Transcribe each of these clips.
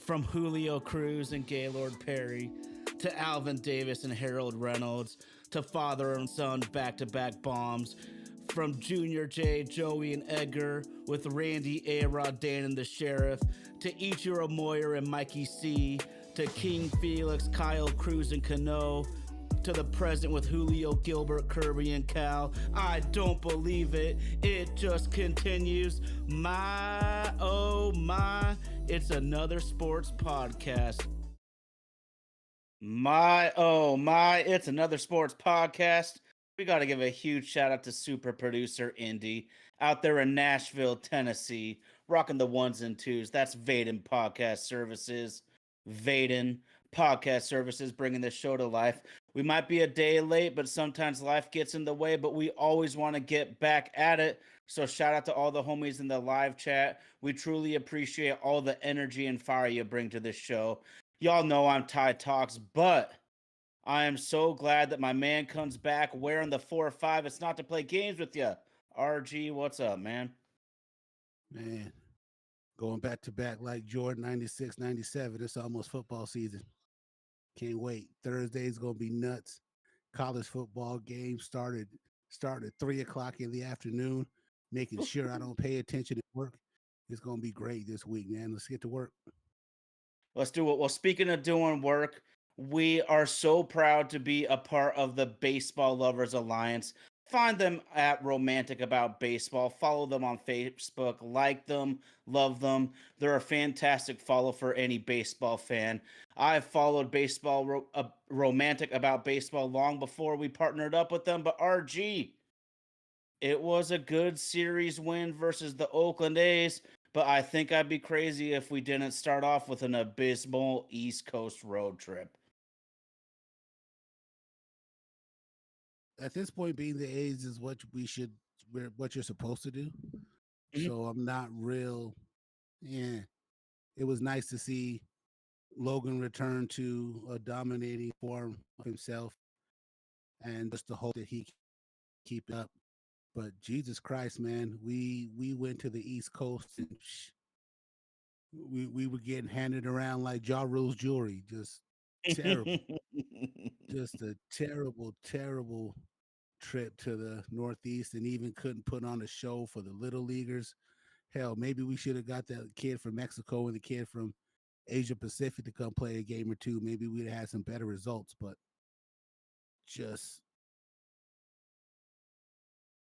From Julio Cruz and Gaylord Perry to Alvin Davis and Harold Reynolds to father and son back-to-back bombs. From Junior J, Joey, and Edgar with Randy, A-Rod, Dan, and the Sheriff to Ichiro Moyer and Mikey C to King Felix, Kyle Cruz, and Cano to the present with Julio, Gilbert, Kirby, and Cal. I don't believe it. It just continues. My, oh my, it's another sports podcast. My, oh my, it's another sports podcast. We got to give a huge shout out to super producer Indy out there in Nashville, Tennessee, rocking the ones and twos. That's Vaden Podcast Services. Vaden Podcast Services bringing this show to life. We might be a day late, but sometimes life gets in the way, but we always want to get back at it. So shout out to all the homies in the live chat. We truly appreciate all the energy and fire you bring to this show. Y'all know I'm Ty Talks, but I am so glad that my man comes back wearing the 4-5. It's not to play games with you. RG, what's up, man? Man, going back to back like Jordan 96, 97. It's almost football season. Can't wait. Thursday's going to be nuts. College football game started at 3 o'clock in the afternoon, making sure I don't pay attention at work. It's going to be great this week, man. Let's get to work. Let's do it. Well, speaking of doing work, we are so proud to be a part of the Baseball Lovers Alliance. Find them at Romantic About Baseball. Follow them on Facebook. Like them. Love them. They're a fantastic follow for any baseball fan. I've followed Romantic About Baseball long before we partnered up with them. But RG, it was a good series win versus the Oakland A's. But I think I'd be crazy if we didn't start off with an abysmal East Coast road trip. At this point, being the A's is what you're supposed to do. Mhm. So I'm not real. Yeah, it was nice to see Logan return to a dominating form of himself, and just to hope that he keep it up. But Jesus Christ, man, we went to the East Coast and we were getting handed around like Ja Rule's jewelry. Just terrible. Just a terrible, terrible trip to the Northeast, and even couldn't put on a show for the little leaguers. Hell, maybe we should have got that kid from Mexico and the kid from Asia Pacific to come play a game or two. Maybe we'd have had some better results, but just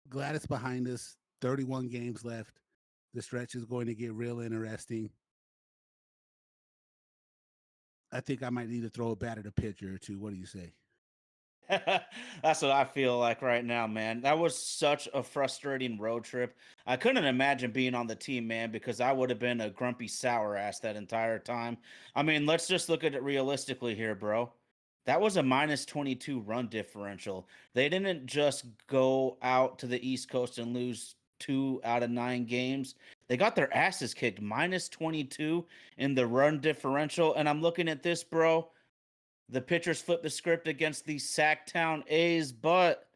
glad it's behind us. 31 games left. The stretch is going to get real interesting. I think I might need to throw a bat at a pitcher or two. What do you say? That's what I feel like right now, man. That was such a frustrating road trip. I couldn't imagine being on the team, man, because I would have been a grumpy sour ass that entire time. I mean, let's just look at it realistically here, bro. That was a minus 22 run differential. They didn't just go out to the East Coast and lose 2 out of 9 games. They got their asses kicked, minus 22 in the run differential. And I'm looking at this, bro. The pitchers flipped the script against the Sacktown A's, but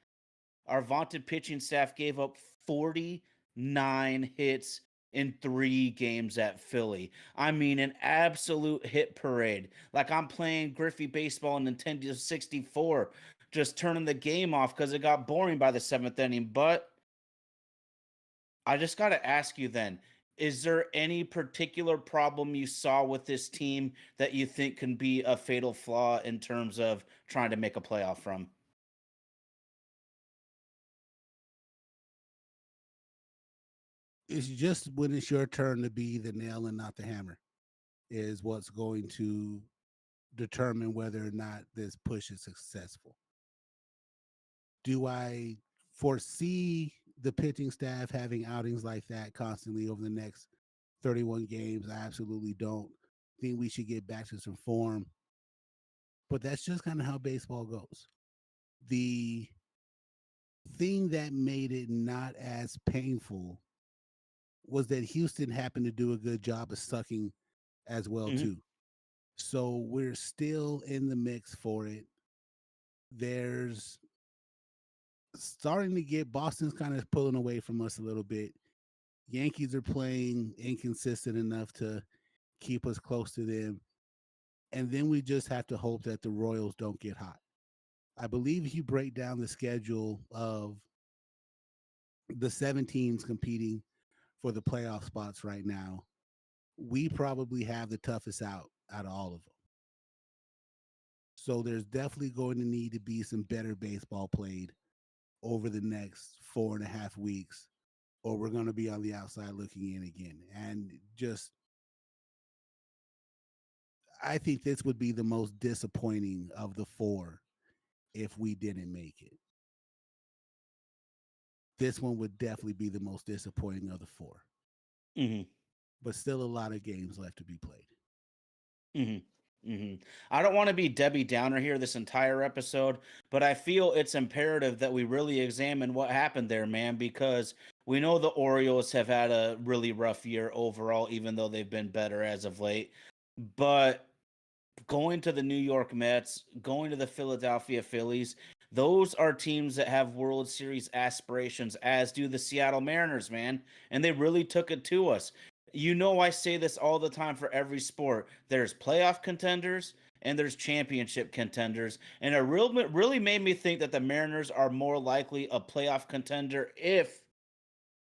our vaunted pitching staff gave up 49 hits in 3 games at Philly. I mean, an absolute hit parade. Like I'm playing Griffey baseball on Nintendo 64, just turning the game off because it got boring by the 7th inning. But I just got to ask you then, is there any particular problem you saw with this team that you think can be a fatal flaw in terms of trying to make a playoff from? It's just when it's your turn to be the nail and not the hammer is what's going to determine whether or not this push is successful. Do I foresee the pitching staff having outings like that constantly over the next 31 games? I absolutely don't. Think we should get back to some form. But that's just kind of how baseball goes. The thing that made it not as painful was that Houston happened to do a good job of sucking as well Mhm. too. So we're still in the mix for it. There's starting to get Boston's kind of pulling away from us a little bit. Yankees are playing inconsistent enough to keep us close to them, and then we just have to hope that the Royals don't get hot. I believe if you break down the schedule of the 7 teams competing for the playoff spots right now, we probably have the toughest out of all of them. So there's definitely going to need to be some better baseball played over the next 4.5 weeks, or we're going to be on the outside looking in again. And just, I think this would be the most disappointing of the four if we didn't make it. This one would definitely be the most disappointing of the four. Mm-hmm. But still a lot of games left to be played. Mm-hmm. Mm-hmm. I don't want to be Debbie Downer here this entire episode, but I feel it's imperative that we really examine what happened there, man, because we know the Orioles have had a really rough year overall, even though they've been better as of late. But going to the New York Mets, going to the Philadelphia Phillies, those are teams that have World Series aspirations, as do the Seattle Mariners, man. And they really took it to us. You know, I say this all the time for every sport. There's playoff contenders and there's championship contenders. And it really made me think that the Mariners are more likely a playoff contender if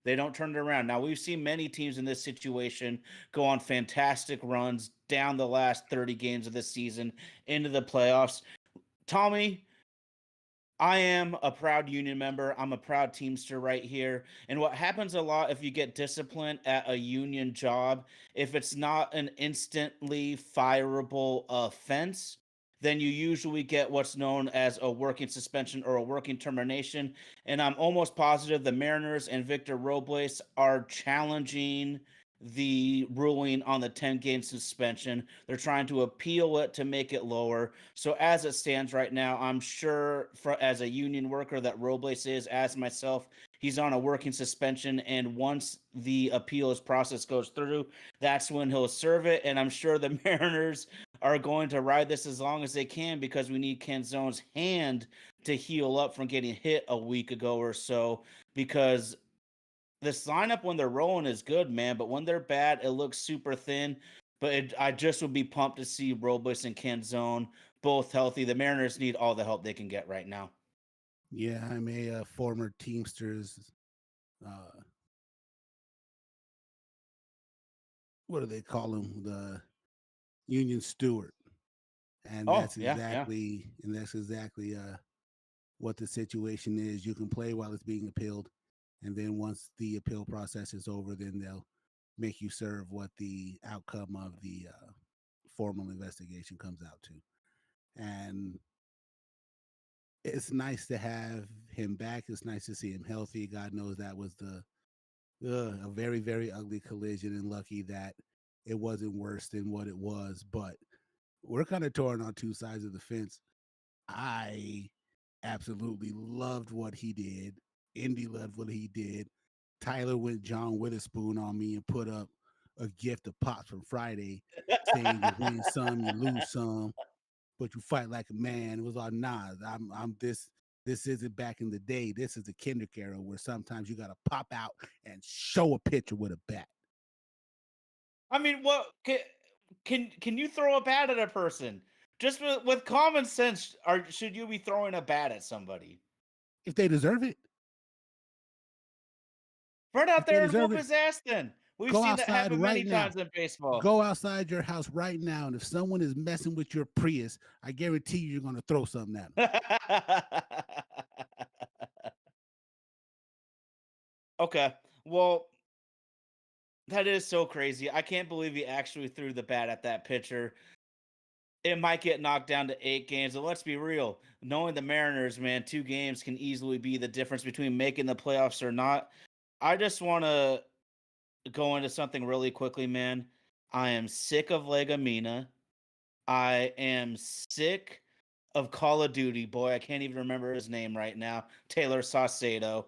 they don't turn it around. Now, we've seen many teams in this situation go on fantastic runs down the last 30 games of the season into the playoffs. Tommy, I am a proud union member. I'm a proud Teamster right here. And what happens a lot if you get disciplined at a union job, if it's not an instantly fireable offense, then you usually get what's known as a working suspension or a working termination. And I'm almost positive the Mariners and Victor Robles are challenging the ruling on the 10-game suspension. They're trying to appeal it to make it lower. So as it stands right now, I'm sure as a union worker that Robles is, as myself, he's on a working suspension. And once the appeals process goes through, that's when he'll serve it. And I'm sure the Mariners are going to ride this as long as they can because we need Canzone's hand to heal up from getting hit a week ago or so, because this lineup when they're rolling is good, man, but when they're bad, it looks super thin. But I just would be pumped to see Robles and Canzone both healthy. The Mariners need all the help they can get right now. Yeah, I'm a former Teamsters. Uh, what do they call them? The union steward, and Oh, yeah. that's exactly what the situation is. You can play while it's being appealed, and then once the appeal process is over, then they'll make you serve what the outcome of the formal investigation comes out to. And it's nice to have him back. It's nice to see him healthy. God knows that was a very, very ugly collision, and lucky that it wasn't worse than what it was. But we're kind of torn on two sides of the fence. I absolutely loved what he did. Indy loved what he did. Tyler went John Witherspoon on me and put up a gift of pops from Friday saying you win some, you lose some, but you fight like a man. It was all nah. I'm this. This isn't back in the day. This is the kindergarten era where sometimes you got to pop out and show a pitcher with a bat. I mean, what can you throw a bat at a person? Just with common sense, should you be throwing a bat at somebody? If they deserve it, Run out if they there and deserve whoop it, his ass then. We've go seen that outside happen many right now. times in baseball. Go outside your house right now, and if someone is messing with your Prius, I guarantee you're going to throw something at them. Okay. Well, that is so crazy. I can't believe he actually threw the bat at that pitcher. It might get knocked down to 8 games. And let's be real, knowing the Mariners, man, 2 games can easily be the difference between making the playoffs or not. I just want to go into something really quickly, man. I am sick of Legamina. I am sick of Call of Duty. Boy, I can't even remember his name right now. Taylor Saucedo.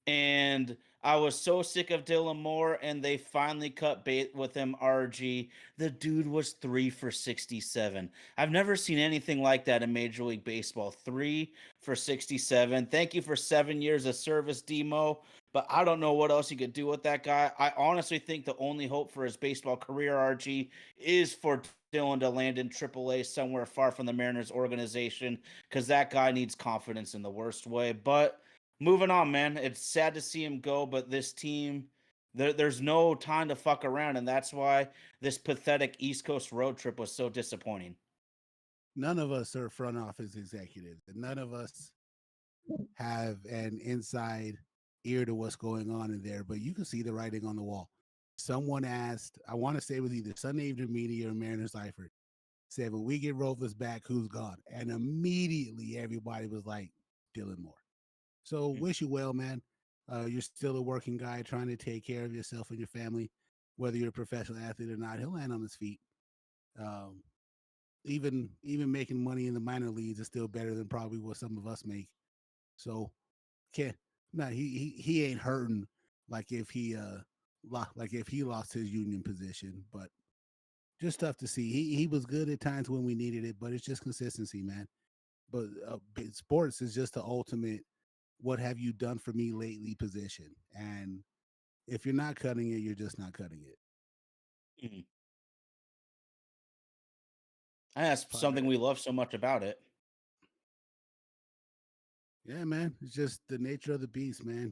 And I was so sick of Dylan Moore, and they finally cut bait with him, RG. The dude was 3 for 67. I've never seen anything like that in Major League Baseball. 3 for 67. Thank you for 7 years of service, Demo. But I don't know what else you could do with that guy. I honestly think the only hope for his baseball career, RG, is for Dylan to land in AAA somewhere far from the Mariners organization because that guy needs confidence in the worst way. But moving on, man. It's sad to see him go, but this team, there's no time to fuck around, and that's why this pathetic East Coast road trip was so disappointing. None of us are front office executives, and none of us have an inside ear to what's going on in there, but you can see the writing on the wall. Someone asked, I want to say it was either Sunday Evening Media or Mariners Eifert, said, when we get Robles back, who's gone? And immediately everybody was like, Dylan Moore. So Mm. wish you well, man. You're still a working guy trying to take care of yourself and your family, whether you're a professional athlete or not. He'll land on his feet. Um, even making money in the minor leagues is still better than probably what some of us make. So can't no he ain't hurting like if he like if he lost his union position, but just tough to see. He was good at times when we needed it, but it's just consistency, man. But sports is just the ultimate what have you done for me lately position. And if you're not cutting it, you're just not cutting it. Mhm. And that's Partner. something we love so much about it. Yeah, man. It's just the nature of the beast, man.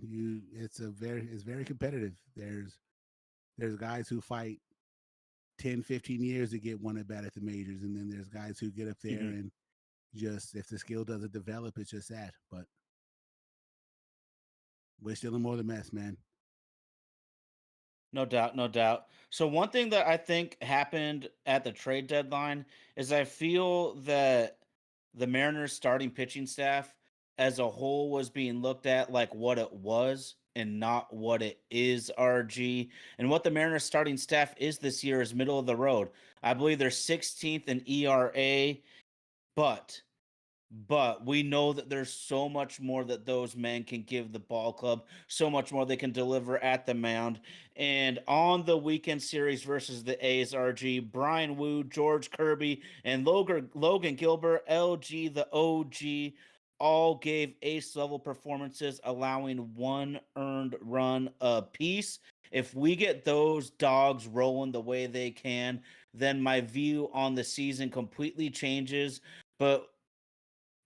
It's very competitive. There's guys who fight 10, 15 years to get one at bat at the majors, and then there's guys who get up there Mhm. and just if the skill doesn't develop, it's just sad. But we're still in more than mess, man. No doubt, no doubt. So one thing that I think happened at the trade deadline is I feel that the Mariners starting pitching staff as a whole was being looked at like what it was and not what it is, RG. And what the Mariners starting staff is this year is middle of the road. I believe they're 16th in ERA, but we know that there's so much more that those men can give the ball club, so much more they can deliver at the mound. And on the weekend series versus the A's, RG, Brian Wu, George Kirby, and Logan Gilbert, LG, the OG, all gave ace level performances, allowing one earned run apiece. If we get those dogs rolling the way they can, then my view on the season completely changes. But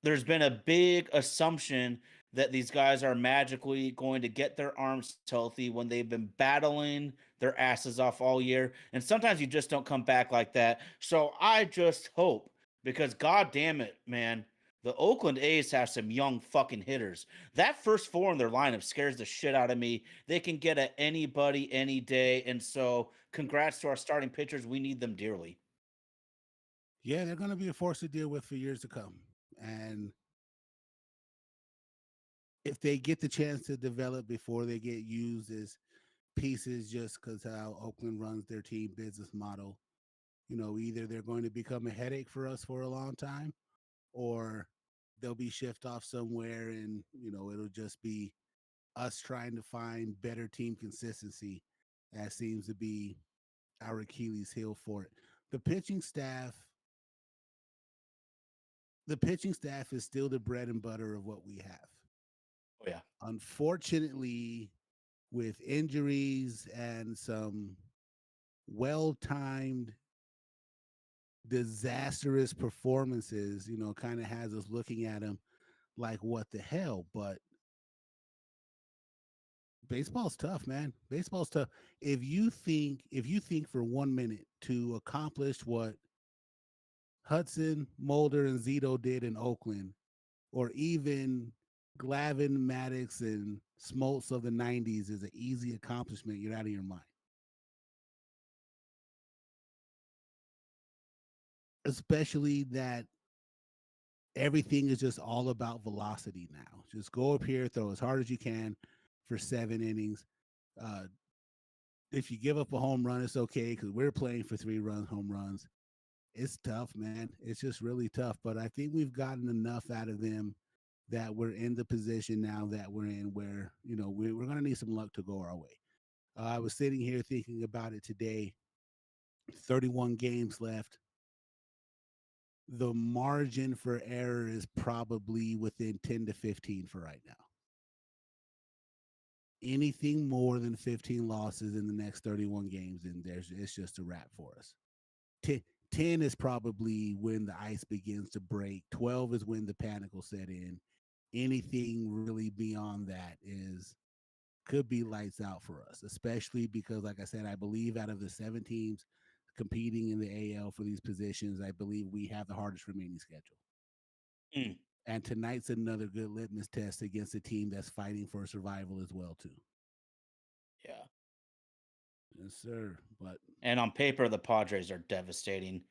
there's been a big assumption that these guys are magically going to get their arms healthy when they've been battling their asses off all year. And sometimes you just don't come back like that. So I just hope, because god damn it, man, the Oakland A's have some young fucking hitters. That first four in their lineup scares the shit out of me. They can get at anybody any day. And so congrats to our starting pitchers. We need them dearly. Yeah, they're going to be a force to deal with for years to come. And if they get the chance to develop before they get used as pieces, just because how Oakland runs their team business model, either they're going to become a headache for us for a long time, or they'll be shipped off somewhere, and it'll just be us trying to find better team consistency. That seems to be our Achilles heel for it. The pitching staff, the pitching staff is still the bread and butter of what we have. Oh, yeah. Unfortunately, with injuries and some well-timed disastrous performances, kind of has us looking at them like what the hell. But baseball's tough, man. Baseball's tough. If you think for 1 minute to accomplish what Hudson, Mulder, and Zito did in Oakland, or even Glavin, Maddox, and Smoltz of the '90s is an easy accomplishment, you're out of your mind. Especially that everything is just all about velocity now. Just go up here, throw as hard as you can for 7 innings. Uh, if you give up a home run, it's okay because we're playing for 3 home runs. It's tough, man. It's just really tough. But I think we've gotten enough out of them that we're in the position now that we're in where, we're going to need some luck to go our way. I was sitting here thinking about it today. 31 games left. The margin for error is probably within 10 to 15 for right now. Anything more than 15 losses in the next 31 games, and it's just a wrap for us. 10 is probably when the ice begins to break. 12 is when the panic will set in. Anything really beyond that could be lights out for us, especially because, like I said, I believe out of the 7 teams competing in the AL for these positions, I believe we have the hardest remaining schedule. Mm. And tonight's another good litmus test against a team that's fighting for survival as well, too. Yeah. Yes, sir. But And on paper, the Padres are devastating.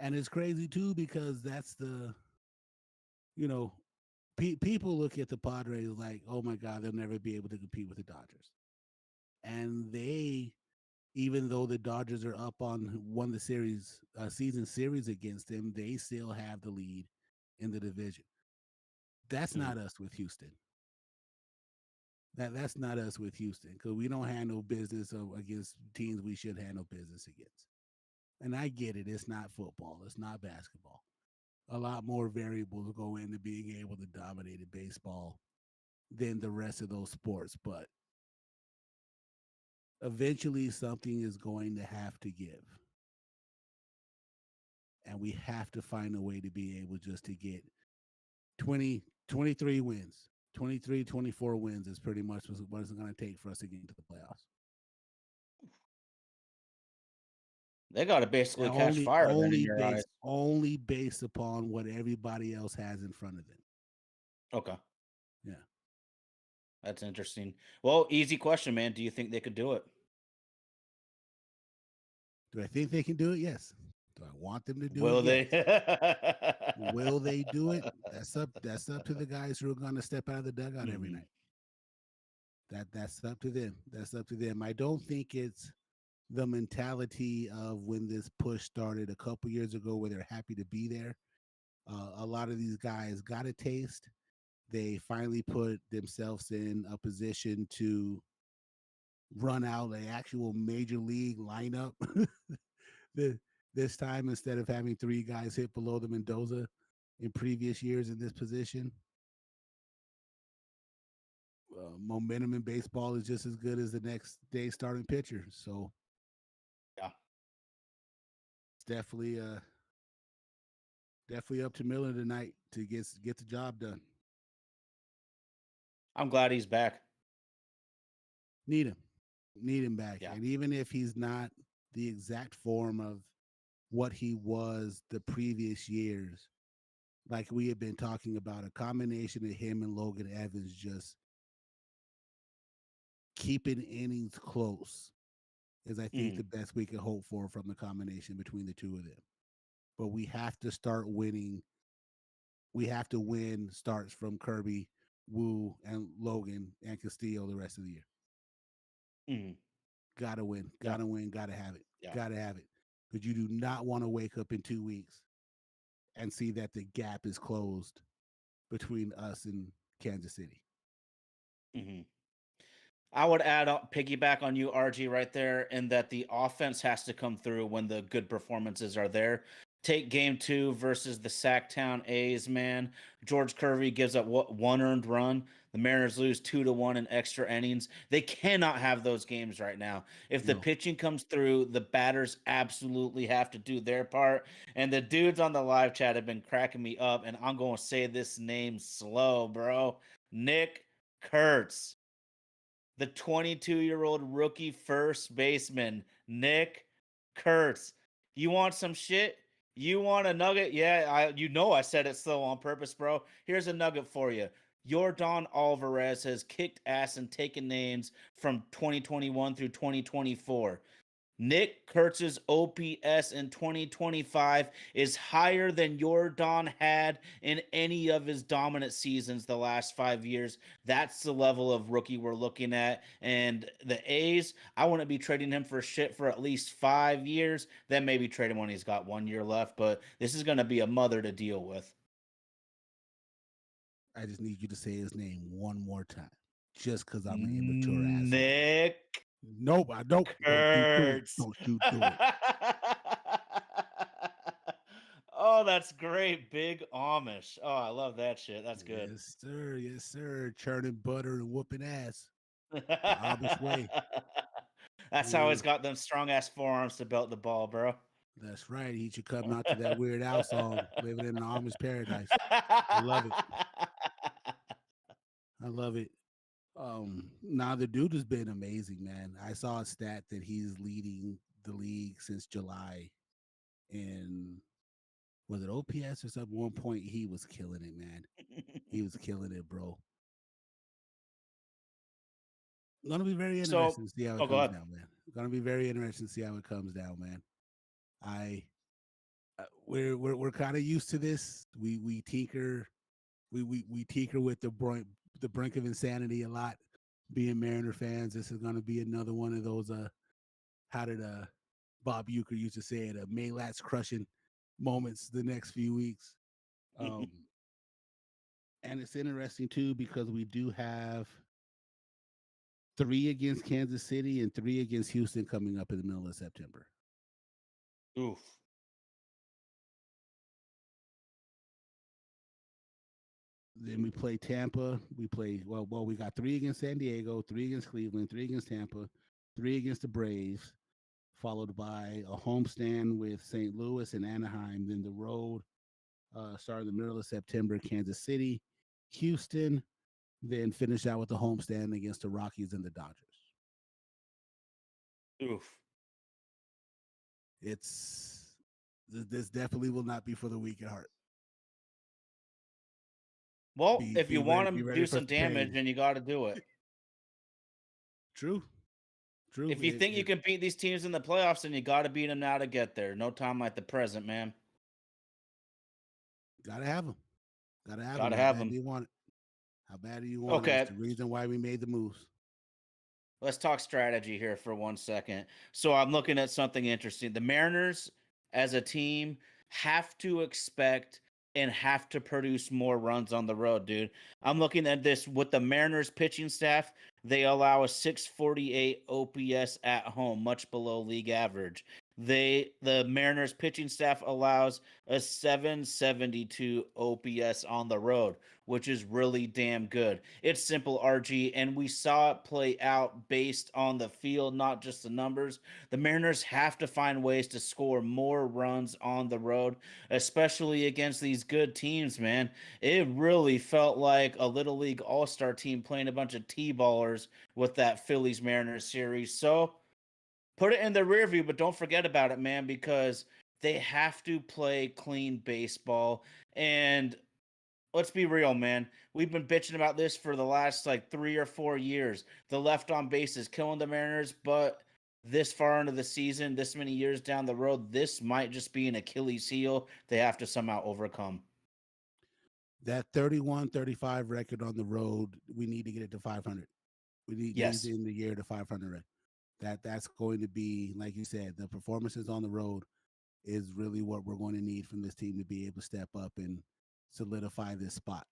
and it's crazy too because that's you know, people look at the Padres like, oh my God, they'll never be able to compete with the Dodgers. And even though the Dodgers are up on won the season series against them, they still have the lead in the division. That's not us with Houston. That's not us with Houston because we don't handle business against teams we should handle business against. And I get it. It's not football. It's not basketball. A lot more variables go into being able to dominate in baseball than the rest of those sports. But eventually something is going to have to give. And we have to find a way to be able just to get 23 wins. 23, 24 wins is pretty much what it's going to take for us to get into the playoffs. They got to basically catch fire then in your eyes. Only based upon what everybody else has in front of them. Okay. Yeah. That's interesting. Well, easy question, man. Do you think they could do it? Do I think they can do it? Yes. Do I want them to do it? Will Yes. they? Will they do it? That's up to the guys who are going to step out of the dugout every night. That's up to them. That's up to them. I don't think it's the mentality of when this push started a couple years ago where they're happy to be there. A lot of these guys got a taste. They finally put themselves in a position to run out an actual major league lineup. This time, instead of having 3 guys hit below the Mendoza in previous years in this position. Momentum in baseball is just as good as the next day starting pitcher. So, Yeah, it's definitely up to Miller tonight to get the job done. I'm glad he's back. Need him back, Yeah. and even if he's not the exact form of what he was the previous years, like we had been talking about, a combination of him and Logan Evans just keeping innings close is, I think, the best we can hope for from the combination between the two of them. But we have to start winning. We have to win starts from Kirby, Wu, and Logan and Castillo the rest of the year. Gotta win. Gotta win. Gotta have it. Gotta have it. Because you do not want to wake up in 2 weeks and see that the gap is closed between us and Kansas City. I would add piggyback on you, RG, right there, in that the offense has to come through when the good performances are there. Take game 2 versus the Sacktown A's, man. George Kirby gives up one earned run. The Mariners lose 2-1 in extra innings. They cannot have those games right now. If the pitching comes through, the batters absolutely have to do their part. And the dudes on the live chat have been cracking me up, and I'm going to say this name slow, bro. Nick Kurtz. The 22-year-old rookie first baseman, Nick Kurtz. You want some shit? You want a nugget? Yeah, I said it slow on purpose, bro. Here's a nugget for you. Yordan Alvarez has kicked ass and taken names from 2021 through 2024. Nick Kurtz's OPS in 2025 is higher than Yordan had in any of his dominant seasons the last 5 years. That's the level of rookie we're looking at. And the A's, I wouldn't be trading him for shit for at least 5 years. Then maybe trade him when he's got 1 year left. But this is going to be a mother to deal with. I just need you to say his name one more time, just because I'm an immature asshole. Nick Nope, I don't. Don't you do it. Kurtz. Don't you do it. Oh, that's great. Big Amish. Oh, I love that shit. That's good. Yes, sir. Yes, sir. Churning butter and whooping ass the Amish way. That's how Yeah, he's got them strong ass forearms to belt the ball, bro. that's right. He should come out to that Weird Al song, "Living in an Amish Paradise." I love it. I love it. Now the dude has been amazing, man. I saw a stat that he's leading the league since July in, was it OPS or something? One point he was killing it, man. He was killing it, bro. Gonna be very So, interesting to see how it oh, go comes ahead. down, man. Gonna be very interesting to see how it comes down, man. I we're kind of used to this. We tinker, we tinker with the brink of insanity a lot. Being Mariner fans, this is gonna be another one of those. How did Bob Euchre used to say it? Maylats crushing moments the next few weeks. Um, and it's interesting too because we do have three against Kansas City and three against Houston coming up in the middle of September. Oof. Then we play Tampa. We play we got three against San Diego, three against Cleveland, three against Tampa, three against the Braves, followed by a homestand with St. Louis and Anaheim. Then the road starting in the middle of September, Kansas City, Houston, then finish out with the homestand against the Rockies and the Dodgers. Oof. It's this definitely will not be for the weak at heart. Well, if you want Be to ready do for some some damage, pain. then you got to do it. True, true. If you think you can beat these teams in the playoffs, then you got to beat them now to get there. No time like the present, man. Gotta have them. Gotta have Got them. to How have bad them. do you want it? How bad do you want it? It's Okay, the reason why we made the moves. let's talk strategy here for 1 second. So I'm looking at something interesting. The Mariners, as a team, have to expect and have to produce more runs on the road, dude. I'm looking at this with the Mariners pitching staff. They allow a 648 OPS at home, much below league average. The Mariners pitching staff allows a 772 OPS on the road, which is really damn good. It's simple, RG, and we saw it play out based on the field, not just the numbers. The Mariners have to find ways to score more runs on the road, especially against these good teams, man. It really felt like a Little League All Star team playing a bunch of T ballers with that Phillies Mariners series. So put it in the rear view, but don't forget about it, man, because they have to play clean baseball. And let's be real, man. We've been bitching about this for the last like 3 or 4 years. The left on base is killing the Mariners, but this far into the season, this many years down the road, this might just be an Achilles heel they have to somehow overcome. That 31-35 record on the road, we need to get it to 500. We need to Yes. end the year to 500. That's going to be, like you said, the performances on the road is really what we're going to need from this team to be able to step up and solidify this spot.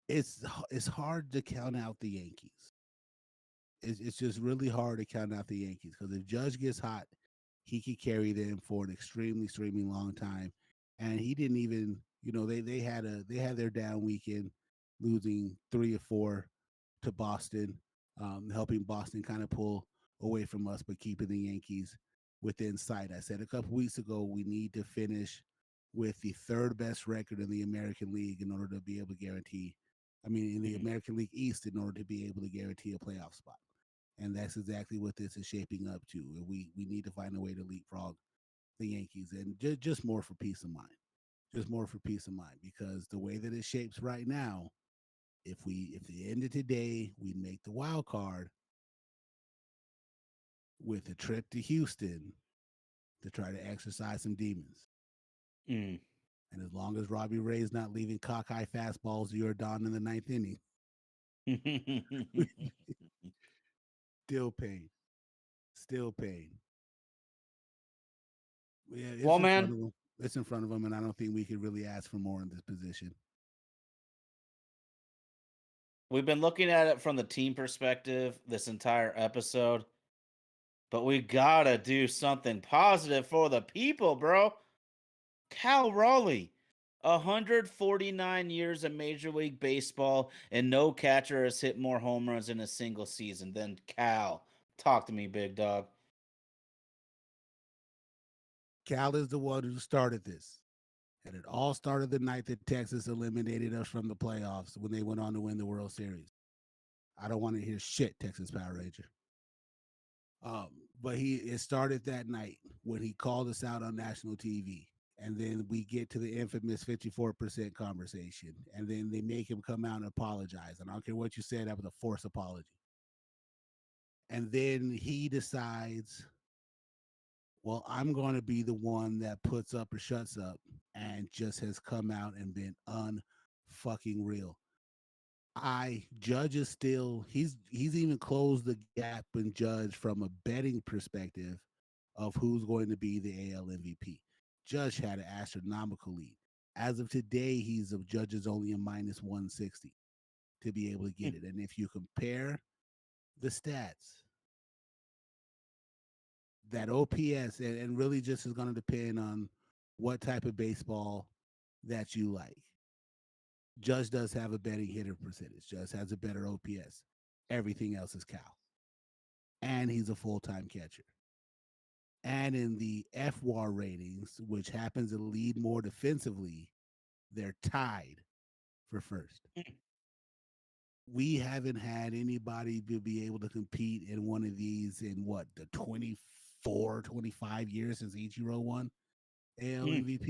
It's hard to count out the Yankees. It's just really hard to count out the Yankees because if Judge gets hot, he could carry them for an extremely long time. And he didn't even, they had their down weekend, losing 3 or 4 to Boston, helping Boston kind of pull away from us, but keeping the Yankees within sight. I said a couple weeks ago we need to finish with the third best record in the American League in order to be able to guarantee. I mean, in the Mhm. American League East, in order to be able to guarantee a playoff spot. And that's exactly what this is shaping up to. We need to find a way to leapfrog the Yankees, and just more for peace of mind. Just more for peace of mind, because the way that it shapes right now, if the end of today we make the wild card with a trip to Houston to try to exercise some demons. Mm. And as long as Robbie Ray's not leaving cockeye fastballs to your Don in the ninth inning, still pain. Still pain. Yeah, it's Well, just one man, of them. It's in front of him, and I don't think we could really ask for more in this position. We've been looking at it from the team perspective this entire episode, but we gotta do something positive for the people, bro. Cal Raleigh, 149 years of Major League Baseball, and no catcher has hit more home runs in a single season than Cal. Talk to me, big dog. Cal is the one who started this. And it all started the night that Texas eliminated us from the playoffs when they went on to win the World Series. I don't want to hear shit, Texas Power Ranger. But it started that night when he called us out on national TV. And then we get to the infamous 54% conversation. And then they make him come out and apologize. And I don't care what you said, that was a forced apology. And then he decides, well, I'm going to be the one that puts up or shuts up, and just has come out and been unfucking real. Judge is still, he's even closed the gap in Judge from a betting perspective of who's going to be the AL MVP. Judge had an astronomical lead. As of today, Judge is only a minus 160 to be able to get it. And if you compare the stats, that OPS, and really just is going to depend on what type of baseball that you like. Judge does have a betting hitter percentage. Judge has a better OPS. Everything else is Cal. And he's a full-time catcher. And in the FWAR ratings, which happens to lead more defensively, they're tied for first. We haven't had anybody to be able to compete in one of these in what, the 24, 25 years since Ichiro won AL MVP.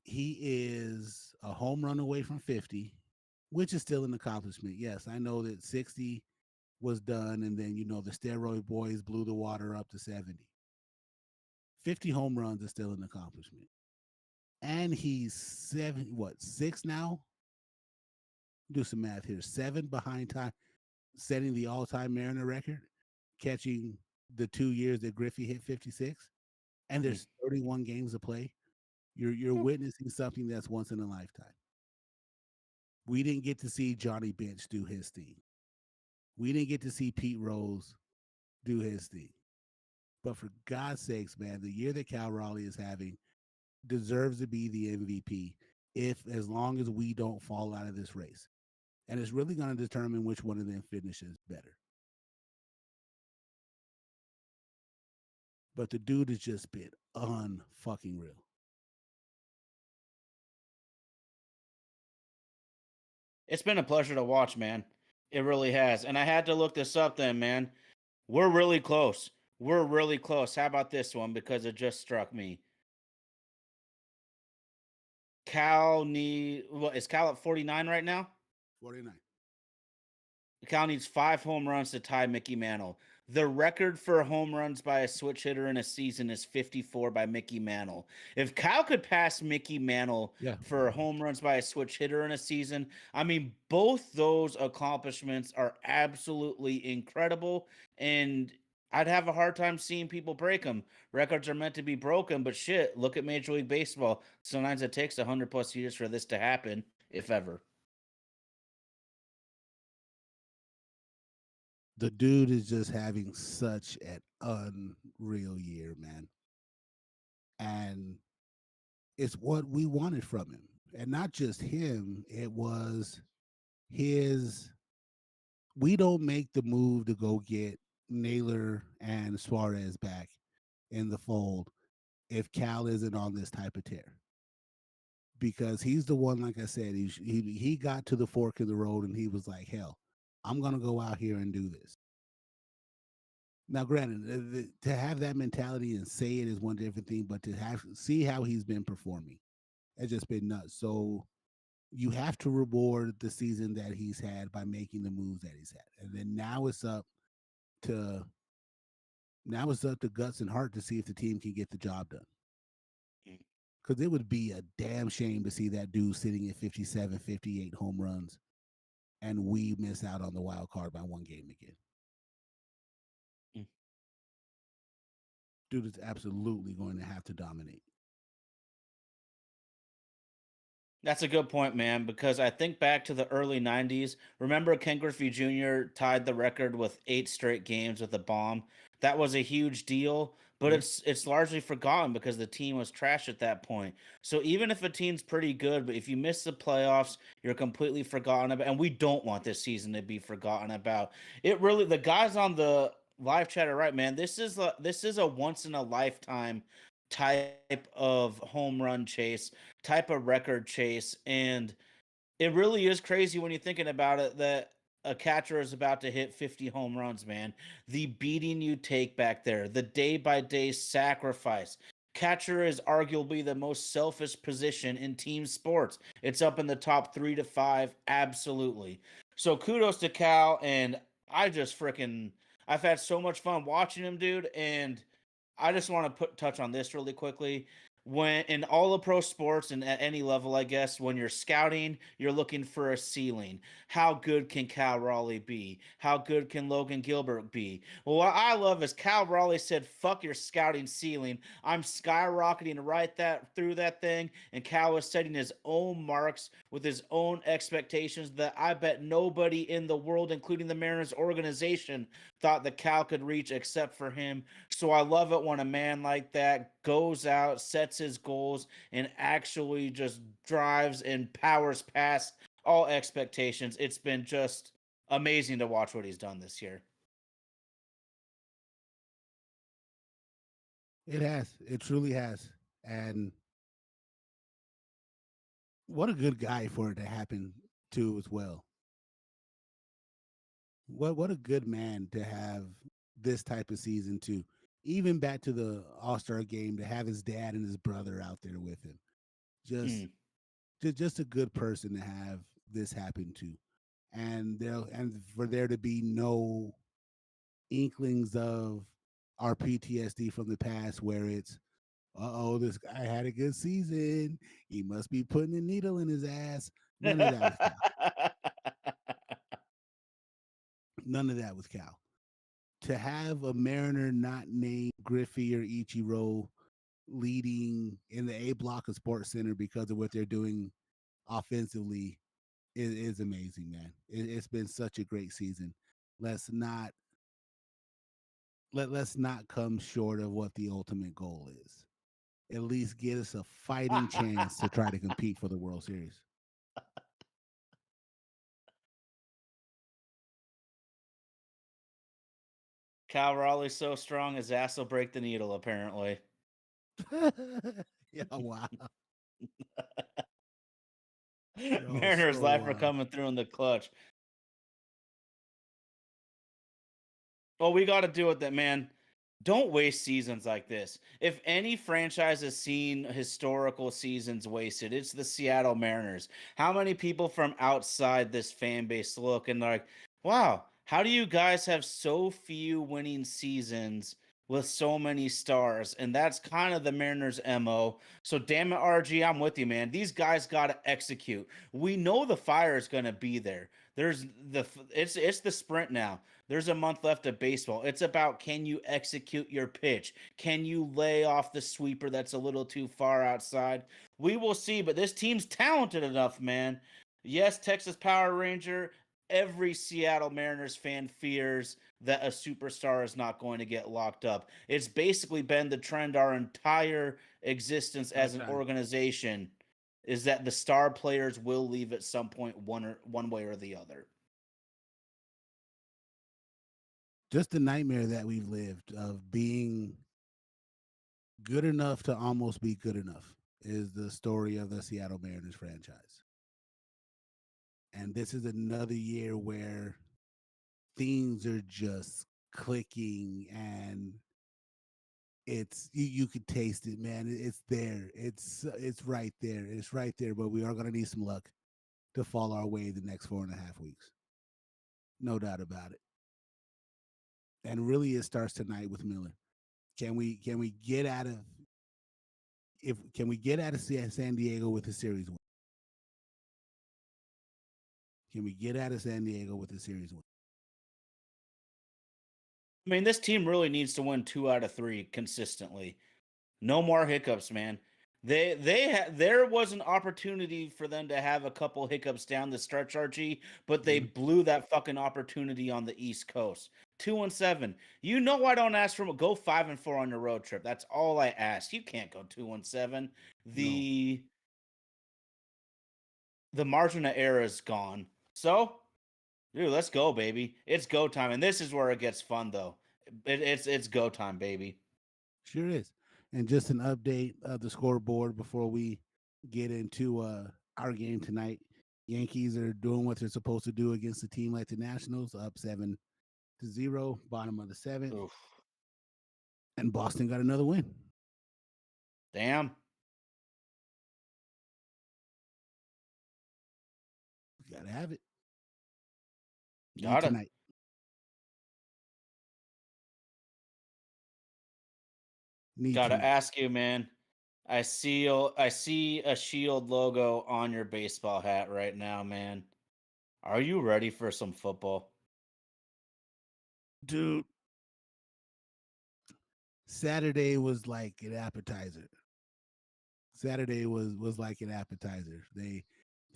He is a home run away from 50, which is still an accomplishment. Yes, I know that 60 was done, and then, the steroid boys blew the water up to 70. 50 home runs is still an accomplishment. And he's six now? Do some math here. 7 behind time, setting the all-time Mariner record, catching the 2 years that Griffey hit 56. And there's 31 games to play. You're witnessing something that's once in a lifetime. We didn't get to see Johnny Bench do his thing. We didn't get to see Pete Rose do his thing. But for God's sakes, man, the year that Cal Raleigh is having deserves to be the MVP, as long as we don't fall out of this race. And it's really going to determine which one of them finishes better. But the dude has just been unfucking real. It's been a pleasure to watch, man. It really has. And I had to look this up then, man. We're really close. We're really close. How about this one? Because it just struck me. Is Cal at 49 right now? 49. Cal needs 5 home runs to tie Mickey Mantle. The record for home runs by a switch hitter in a season is 54 by Mickey Mantle. If Cal could pass Mickey Mantle for home runs by a switch hitter in a season, I mean, both those accomplishments are absolutely incredible, and I'd have a hard time seeing people break them. Records are meant to be broken, but shit, look at Major League Baseball. Sometimes it takes 100 plus years for this to happen, if ever. The dude is just having such an unreal year, man. And it's what we wanted from him. And not just him, it was his. We don't make the move to go get Naylor and Suarez back in the fold if Cal isn't on this type of tear. Because he's the one, like I said, he got to the fork in the road and he was like, hell, I'm going to go out here and do this. Now, granted, to have that mentality and say it is one different thing, but to see how he's been performing, it's just been nuts. So you have to reward the season that he's had by making the moves that he's had, and then now it's up to guts and heart to see if the team can get the job done. Because it would be a damn shame to see that dude sitting at 57, 58 home runs, and we miss out on the wild card by one game again. dude is absolutely going to have to dominate. That's a good point, man, because I think back to the early 90s. Remember Ken Griffey Jr. tied the record with 8 straight games with a bomb? That was a huge deal, but Mhm. it's largely forgotten because the team was trash at that point. So even if a team's pretty good, but if you miss the playoffs, you're completely forgotten about, and we don't want this season to be forgotten about. It really, the guys on the live chat are right, man. This is a once in a lifetime type of home run chase, type of record chase. And it really is crazy when you're thinking about it that a catcher is about to hit 50 home runs, man. The beating you take back there, the day by day sacrifice. Catcher is arguably the most selfish position in team sports. It's up in the top 3 to 5, absolutely. So kudos to Cal, and I just freaking, I've had so much fun watching him, dude. And I just want to put touch on this really quickly. When in all the pro sports and at any level, I guess, when you're scouting, you're looking for a ceiling. How good can Cal Raleigh be? How good can Logan Gilbert be? Well, what I love is Cal Raleigh said, "Fuck your scouting ceiling. I'm skyrocketing right that through that thing." And Cal was setting his own marks with his own expectations that I bet nobody in the world, including the Mariners organization, thought that Cal could reach except for him. So I love it when a man like that goes out, sets his goals, and actually just drives and powers past all expectations. It's been just amazing to watch what he's done this year. It has. It truly has. And what a good guy for it to happen to as well. What a good man to have this type of season too. Even back to the All-Star game to have his dad and his brother out there with him. Just Mm. just a good person to have this happen to. And for there to be no inklings of our PTSD from the past where it's this guy had a good season. He must be putting a needle in his ass. None of that with Cal. None of that with Cal. To have a Mariner not named Griffey or Ichiro leading in the A block of Sports Center because of what they're doing offensively is amazing, man. It's been such a great season. Let's not let's not come short of what the ultimate goal is. At least get us a fighting chance to try to compete for the World Series. Cal Raleigh's so strong his ass will break the needle, apparently. Yeah, wow. Yo, Mariners so life are coming through in the clutch. Well, we got to do it, that man. Don't waste seasons like this. If any franchise has seen historical seasons wasted, it's the Seattle Mariners. How many people from outside this fan base look and like, wow, how do you guys have so few winning seasons with so many stars? And that's kind of the Mariners' MO. So damn it, RG, I'm with you, man. These guys got to execute. We know the fire is going to be there. There's it's the sprint now. There's a month left of baseball. It's about, can you execute your pitch? Can you lay off the sweeper that's a little too far outside? We will see, but this team's talented enough, man. Yes, Texas Power Ranger. Every Seattle Mariners fan fears that a superstar is not going to get locked up. It's basically been the trend our entire existence as an lifetime. organization is that the star players will leave at some point, one way or the other. Just the nightmare that we've lived of being good enough to almost be good enough is the story of the Seattle Mariners franchise. And this is another year where things are just clicking and you could taste it, man. It's there. It's right there. It's right there. But we are gonna need some luck to fall our way the next 4.5 weeks. No doubt about it. And really, it starts tonight with Miller. Can we get out of if can we get out of San Diego with a series win? Can we get out of San Diego with a series win? I mean, this team really needs to win 2 out of 3 consistently. No more hiccups, man. There was an opportunity for them to have a couple hiccups down the stretch, Archie, but they Mhm. blew that fucking opportunity on the East Coast. 2-7. You know I don't ask for go 5-4 on your road trip. That's all I ask. You can't go 2-7. No, The margin of error is gone. So, dude, let's go, baby. It's go time, and this is where it gets fun, though. It's go time, baby. sure is. And just an update of the scoreboard before we get into our game tonight. Yankees are doing what they're supposed to do against a team like the Nationals, up 7-0, bottom of the seventh, Oof. and Boston got another win. Damn. Got to have it. Need Got it. tonight. Need Gotta tonight. ask you, man. I see a shield logo on your baseball hat right now, man. Are you ready for some football? Dude, Saturday was like an appetizer. Saturday was like an appetizer. They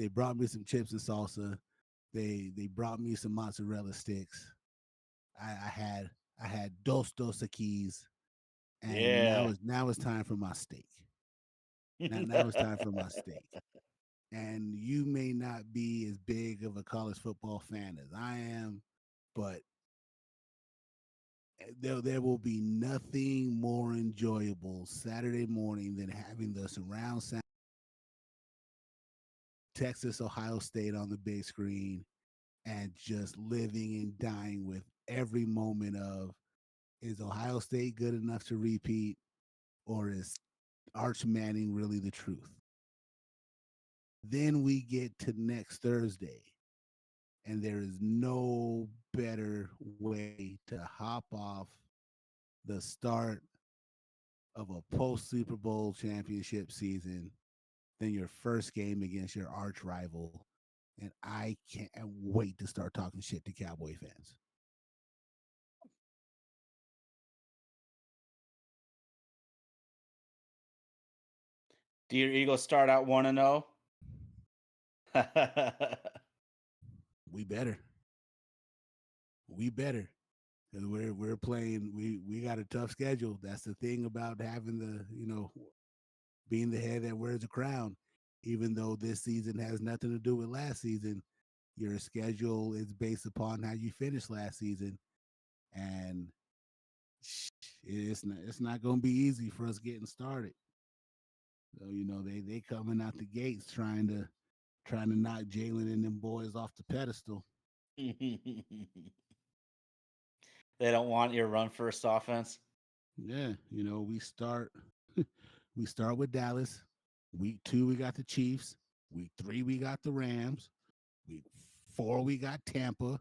brought me some chips and salsa. They brought me some mozzarella sticks. I had dos keys, and Yeah. now it's time for my steak. Now it's time for my steak. And you may not be as big of a college football fan as I am, but there will be nothing more enjoyable Saturday morning than having the surround sound Texas Ohio State on the big screen and just living and dying with every moment of, is Ohio State good enough to repeat, or is Arch Manning really the truth? Then we get to next Thursday, and there is no better way to hop off the start of a post Super Bowl championship season than your first game against your arch rival. And I can't wait to start talking shit to Cowboy fans. Do your Eagles start out 1-0? We better. We better. Because we're playing, we got a tough schedule. That's the thing about having the, being the head that wears the crown. Even though this season has nothing to do with last season, your schedule is based upon how you finished last season. And it's not going to be easy for us getting started. So they coming out the gates trying to knock Jalen and them boys off the pedestal. They don't want your run first offense. Yeah, we start we start with Dallas. Week 2 we got the Chiefs. Week 3 we got the Rams. Week 4 we got Tampa.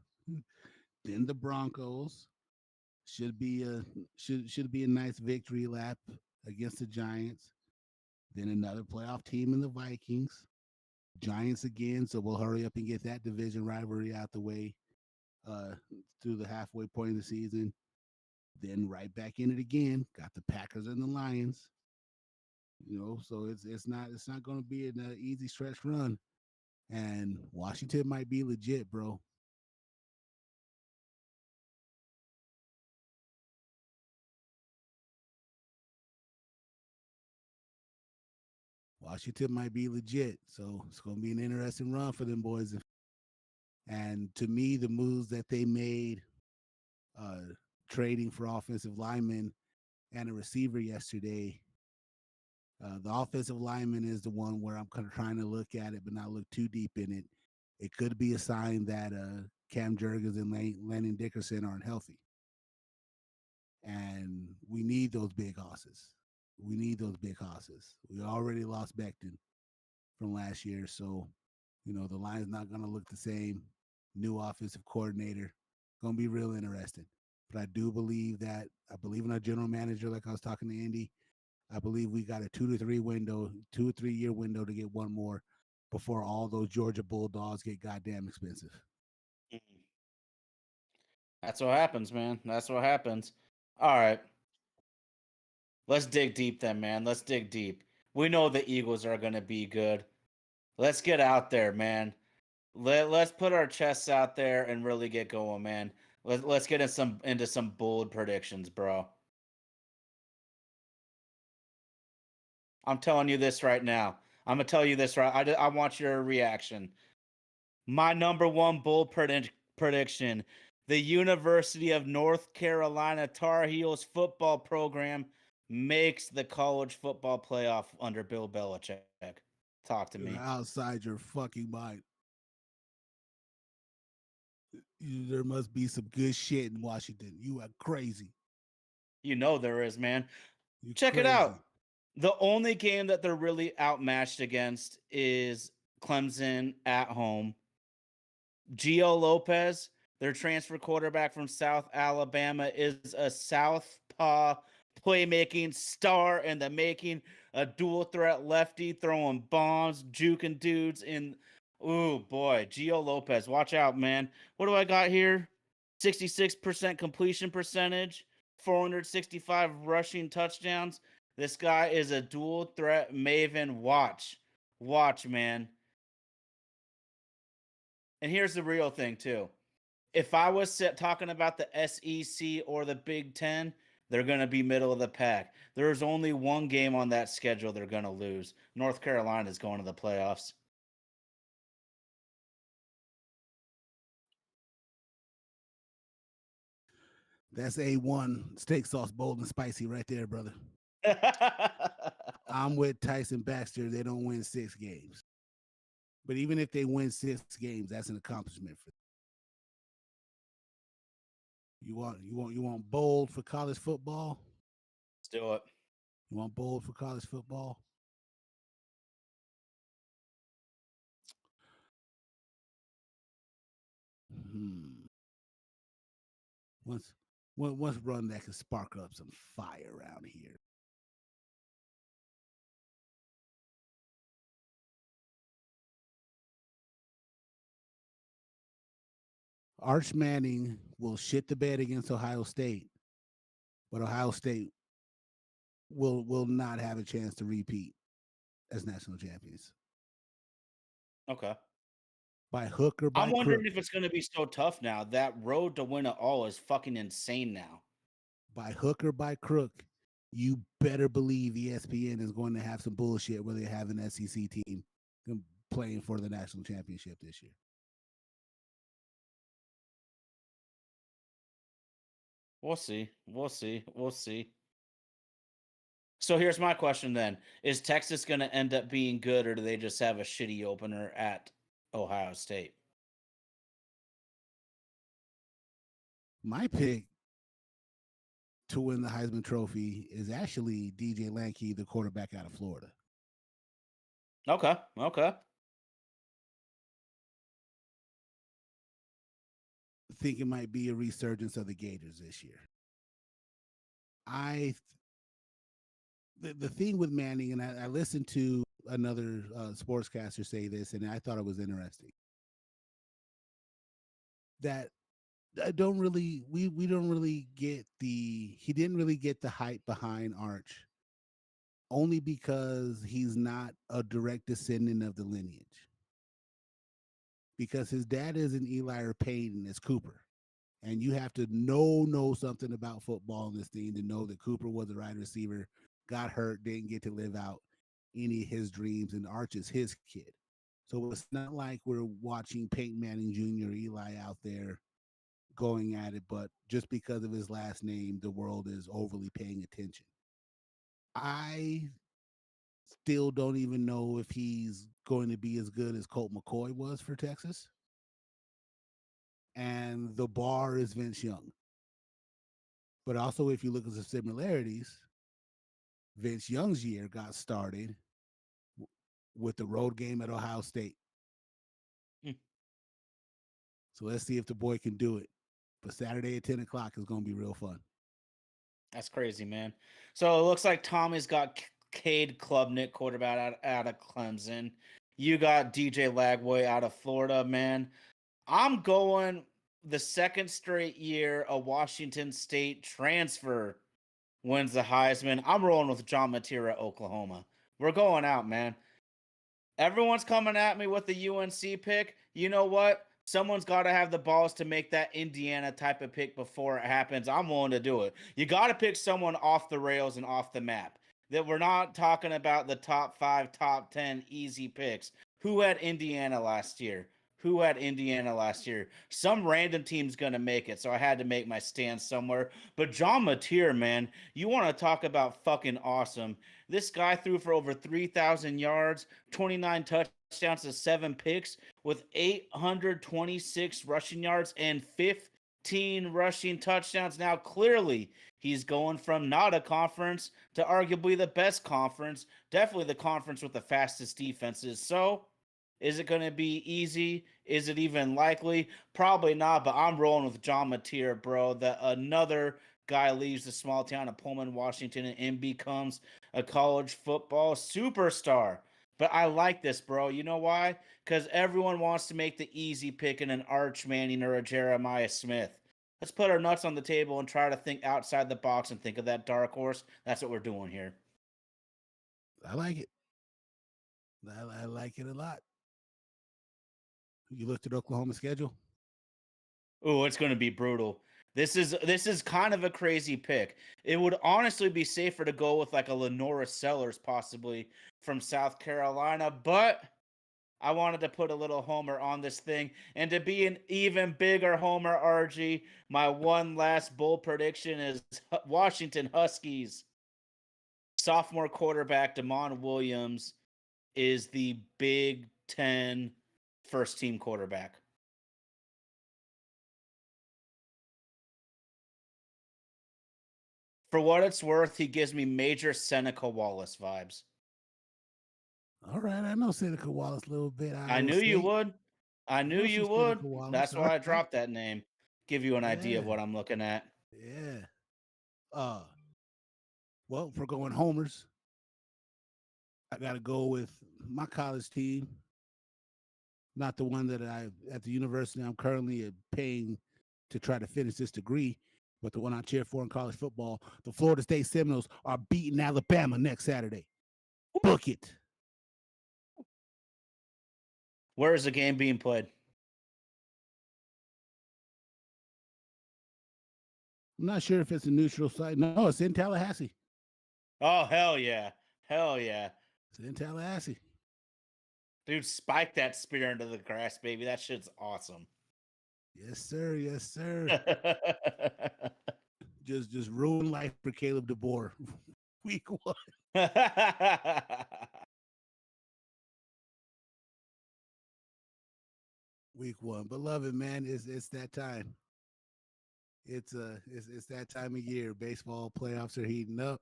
Then the Broncos. Should be a should be a nice victory lap against the Giants. Then another playoff team in the Vikings. Giants again, so we'll hurry up and get that division rivalry out the way uh, through the halfway point of the season. Then right back in it again. Got the Packers and the Lions. So it's not going to be an easy stretch run. And Washington might be legit, bro. Washington might be legit. So it's going to be an interesting run for them boys. And to me, the moves that they made, uh, trading for offensive linemen and a receiver yesterday. The offensive lineman is the one where I'm kind of trying to look at it, but not look too deep in it. It could be a sign that Cam Jurgens and Landon Dickerson aren't healthy. And we need those big hosses. We need those big hosses. We already lost Becton from last year. So, the line's not going to look the same. New offensive coordinator. Going to be real interesting. But I do believe that, I believe in our general manager, like I was talking to Andy. I believe we got a 2 or 3 year window to get one more before all those Georgia Bulldogs get goddamn expensive. Mm. That's what happens, man. That's what happens. All right. Let's dig deep then, man. Let's dig deep. We know the Eagles are going to be good. Let's get out there, man. Let's put our chests out there and really get going, man. Let's get into some bold predictions, bro. I'm telling you this right now. I'm gonna tell you this right. I want your reaction. My number one bold prediction: the University of North Carolina Tar Heels football program makes the college football playoff under Bill Belichick. Talk to You're me. outside your fucking mind. There must be some good shit in Washington. You are crazy. You know there is, man. You Check it crazy. out. The only game that they're really outmatched against is Clemson at home. Gio Lopez, their transfer quarterback from South Alabama, is a southpaw playmaking star in the making. A dual threat lefty throwing bombs, juking dudes in. Ooh, boy. Gio Lopez, watch out, man. What do I got here? 66% completion percentage, 465 rushing touchdowns. This guy is a dual threat maven. Watch. Watch, man. And here's the real thing, too. If I was talking about the SEC or the Big Ten, they're going to be middle of the pack. There's only one game on that schedule they're going to lose. North Carolina is going to the playoffs. That's A1 steak sauce, bold and spicy right there, brother. I'm with Tyson Baxter. They don't win 6 games. But even if they win 6 games, that's an accomplishment for them. You want bold for college football? Let's do it. You want bold for college football? Hmm. Once once run that can spark up some fire around here. Arch Manning will shit the bed against Ohio State, but Ohio State will not have a chance to repeat as national champions Okay. by hook or I'm by wondering crook. if it's going to be so tough now. That road to win it all is fucking insane now. By hook or by crook, you better believe ESPN is going to have some bullshit where they have an SEC team playing for the national championship this year. We'll see. We'll see. We'll see. So here's my question then. Is Texas going to end up being good, or do they just have a shitty opener at Ohio State? My pick to win the Heisman Trophy is actually DJ Lankey, the quarterback out of Florida. Okay. Okay. I think it might be a resurgence of the Gators this year. I the thing with Manning, and I listened to another sportscaster say this, and I thought it was interesting. That I don't really we don't really get the he didn't really get the hype behind Arch only because he's not a direct descendant of the lineage. Because his dad isn't Eli or Peyton, it's Cooper. And you have to know something about football in this thing to know that Cooper was a wide receiver, got hurt, didn't get to live out any of his dreams, and Arch is his kid. So it's not like we're watching Peyton Manning Jr. or Eli out there going at it, but just because of his last name, the world is overly paying attention. I still don't even know if he's going to be as good as Colt McCoy was for Texas. And the bar is Vince Young. But also, if you look at the similarities, Vince Young's year got started with the road game at Ohio State. Hmm. So let's see if the boy can do it. But Saturday at 10 o'clock is going to be real fun. That's crazy, man. So it looks like Tommy's got Cade Klubnik, quarterback out of Clemson. You got DJ Lagway out of Florida, man. I'm going. the second straight year a Washington State transfer wins the Heisman. I'm rolling with John Matera, Oklahoma. We're going out, man. Everyone's coming at me with the UNC pick. You know what? Someone's got to have the balls to make that Indiana type of pick before it happens. I'm willing to do it. You got to pick someone off the rails and off the map. That we're not talking about the top 5, top 10 easy picks. Who had Indiana last year? Who had Indiana last year? Some random team's going to make it, so I had to make my stand somewhere. But John Mateer, man, you want to talk about fucking awesome. This guy threw for over 3,000 yards, 29 touchdowns to 7 picks with 826 rushing yards and 15 rushing touchdowns. Now, clearly, he's going from not a conference to arguably the best conference, definitely the conference with the fastest defenses. So, is it going to be easy? Is it even likely? Probably not, but I'm rolling with John Mateer, bro. That another guy leaves the small town of Pullman, Washington, and becomes a college football superstar. But I like this, bro. You know why? Because everyone wants to make the easy pick in an Arch Manning or a Jeremiah Smith. Let's put our nuts on the table and try to think outside the box and think of that dark horse. That's what we're doing here. I like it. I like it a lot. You looked at Oklahoma's schedule? Oh, it's going to be brutal. This is kind of a crazy pick. It would honestly be safer to go with like a Lenora Sellers possibly from South Carolina, but I wanted to put a little homer on this thing. And to be an even bigger homer, RG, my one last bold prediction is Washington Huskies sophomore quarterback Damon Williams is the Big Ten first team quarterback. For what it's worth, he gives me major Seneca Wallace vibes. All right, I know Seneca Wallace a little bit. I Iowa knew you State. would. I I knew know some you would. Seneca Wallace. That's All why I right. dropped that name. Give you an idea of Yeah. what I'm looking at. Yeah. Uh well, for going homers, I gotta go with my college team, not the one that I at the university I'm currently paying to try to finish this degree, but the one I cheer for in college football. The Florida State Seminoles are beating Alabama next Saturday. Book it. Where is the game being played? I'm not sure if it's a neutral site. No, it's in Tallahassee. Oh, hell yeah. Hell yeah. It's in Tallahassee. Dude, spike that spear into the grass, baby. That shit's awesome. Yes, sir. Yes, sir. Just ruin life for Caleb DeBoer. Week 1. Week 1. Beloved, man, it's that time. It's that time of year. Baseball playoffs are heating up.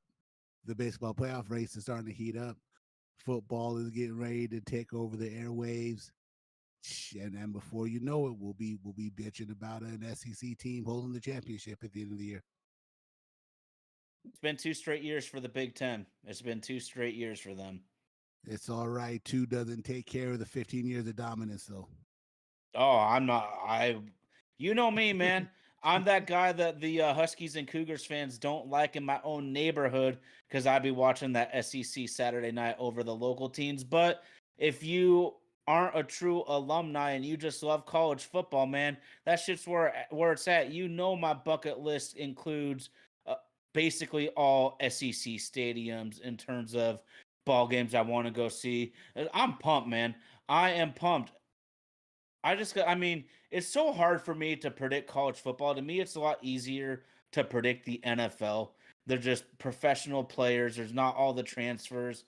The baseball playoff race is starting to heat up. Football is getting ready to take over the airwaves. And before you know it, we'll be bitching about an SEC team holding the championship at the end of the year. It's been 2 straight years for the Big Ten. It's been 2 straight years for them. It's all right. 2 doesn't take care of the 15 years of dominance, though. Oh, I'm not. You know me, man. I'm that guy that the Huskies and Cougars fans don't like in my own neighborhood because I be watching that SEC Saturday night over the local teams. But if you aren't a true alumni and you just love college football, man, that shit's where it's at. You know, my bucket list includes uh, basically all SEC stadiums in terms of ball games I want to go see. I'm pumped, man. I am pumped. I mean, it's so hard for me to predict college football. To me, it's a lot easier to predict the NFL. They're just professional players. There's not all the transfers.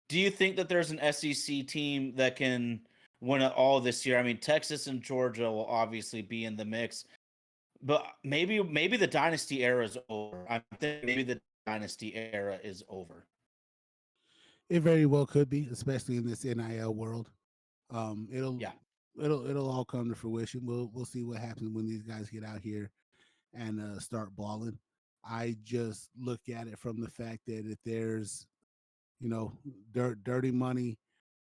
Do you think that there's an SEC team that can win it all this year? I mean, Texas and Georgia will obviously be in the mix, but maybe the dynasty era is over. I think maybe the dynasty era is over. It very well could be, especially in this NIL world. Um, it'll Yeah. it'll all come to fruition. We'll see what happens when these guys get out here and start balling. I just look at it from the fact that if there's dirty money